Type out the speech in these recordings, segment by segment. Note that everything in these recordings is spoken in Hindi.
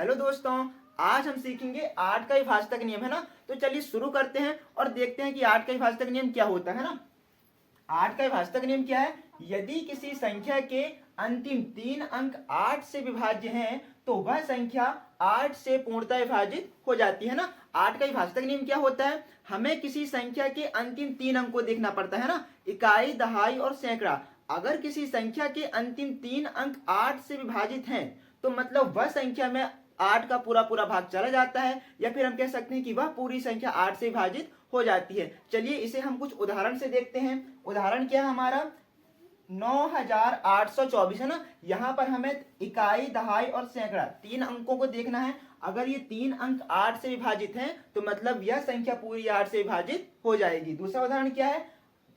हेलो दोस्तों, आज हम सीखेंगे 8 का विभाजक नियम, है ना। तो चलिए शुरू करते हैं और देखते हैं कि 8 का विभाजक नियम क्या होता है ना। 8 का विभाजक नियम क्या है? यदि किसी संख्या के अंतिम 3 अंक 8 से विभाज्य हैं तो वह संख्या 8 से पूर्णतः विभाजित हो जाती है ना। 8 का विभाजक नियम क्या होता है? हमें किसी संख्या के अंतिम 3 अंक को देखना पड़ता है ना, इकाई, दहाई और सैकड़ा। अगर किसी संख्या के अंतिम 3 अंक 8 से विभाजित हैं तो मतलब वह संख्या में 8 का पूरा पूरा भाग चला जाता है, या फिर हम कह सकते हैं कि वह पूरी संख्या 8 से विभाजित हो जाती है। चलिए इसे हम कुछ उदाहरण से देखते हैं। उदाहरण क्या है हमारा? 9824 है ना। यहाँ पर हमें इकाई, दहाई और सैकड़ा 3 अंकों को देखना है। अगर ये 3 अंक 8 से विभाजित हैं तो मतलब यह संख्या पूरी 8 से विभाजित हो जाएगी। दूसरा उदाहरण क्या है?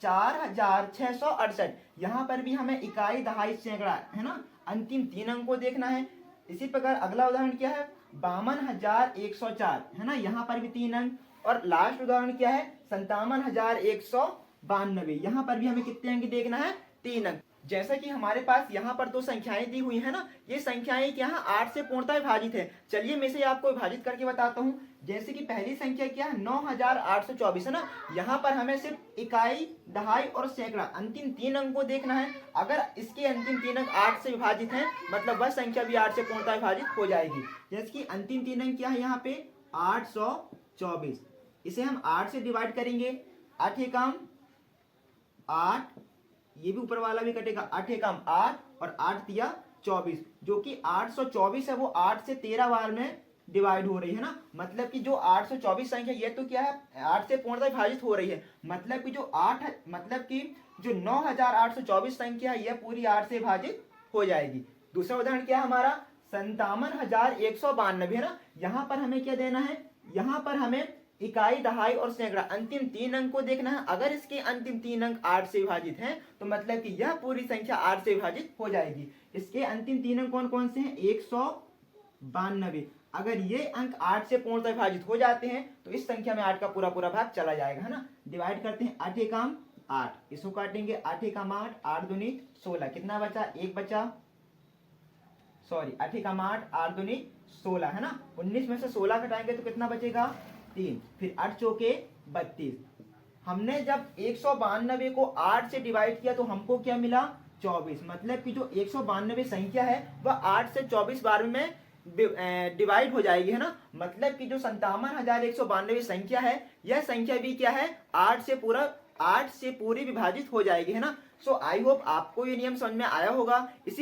4668। यहाँ पर भी हमें इकाई, दहाई, सैकड़ा, है ना, अंतिम 3 अंक को देखना है। इसी प्रकार अगला उदाहरण क्या है? 52104, है ना। यहाँ पर भी 3 अंक। और लास्ट उदाहरण क्या है? 57,192। यहाँ पर भी हमें कितने अंक देखना है? 3 अंक। जैसा कि हमारे पास यहाँ पर 2 संख्याएं दी हुई है ना, ये संख्याएं यहाँ 8 से पूर्णतः विभाजित है। चलिए मैं इसे आपको विभाजित करके बताता हूँ। जैसे कि पहली संख्या क्या है? 9824, है ना। यहाँ पर हमें सिर्फ इकाई, दहाई और सैकड़ा अंतिम 3 अंक को देखना है। अगर इसके अंतिम 3 अंक 8 से विभाजित हैं मतलब वह संख्या भी 8 से पूर्णतः विभाजित हो जाएगी। जैसे कि अंतिम 3 अंक क्या है यहाँ पे? 824। इसे हम 8 से डिवाइड करेंगे। 8 एकम 8, ये भी ऊपर वाला भी कटेगा। 8 एकम 8 और 8 तिया 24, जो कि 824 है वो 8 से 13 बार में डिवाइड हो रही है ना। मतलब कि जो 824 संख्या ये तो क्या है? 8 से पूर्णतः विभाजित हो रही है। मतलब कि जो 9824 संख्या है यह पूरी 8 से विभाजित हो जाएगी। दूसरा उदाहरण क्या है हमारा? 57,192, है ना। यहाँ पर हमें क्या देना है? यहाँ पर हमें इकाई, दहाई और सैकड़ा अंतिम 3 अंक को देखना है। अगर इसके अंतिम 3 अंक 8 से विभाजित हैं तो मतलब कि यह पूरी संख्या 8 से विभाजित हो जाएगी। इसके अंतिम 3 अंक कौन कौन से हैं? 192। अगर ये अंक 8 से पूर्णतः विभाजित हो जाते हैं तो इस संख्या में 8 का पूरा पूरा भाग चला जाएगा, है ना। डिवाइड करते हैं। 8 एकम 8, इसको काटेंगे। 8 एकम 8, 8 दूनी 16, कितना बचा? 1 बचा। 8 एकम 8, 8 दूनी 16, है ना। 19 में से 16 घटाएंगे तो कितना बचेगा? 3। फिर 8 चौके 32। हमने जब 192 को 8 से डिवाइड किया तो हमको क्या मिला? 24। मतलब कि जो 192 संख्या है वह 8 से 24 बार में डिवाइड हो जाएगी, है ना। मतलब कि जो 57,192 संख्या है यह संख्या भी क्या है? 8 से पूरी विभाजित हो जाएगी, है ना। सो आई होप आपको ये नियम समझ में आया होगा। इसी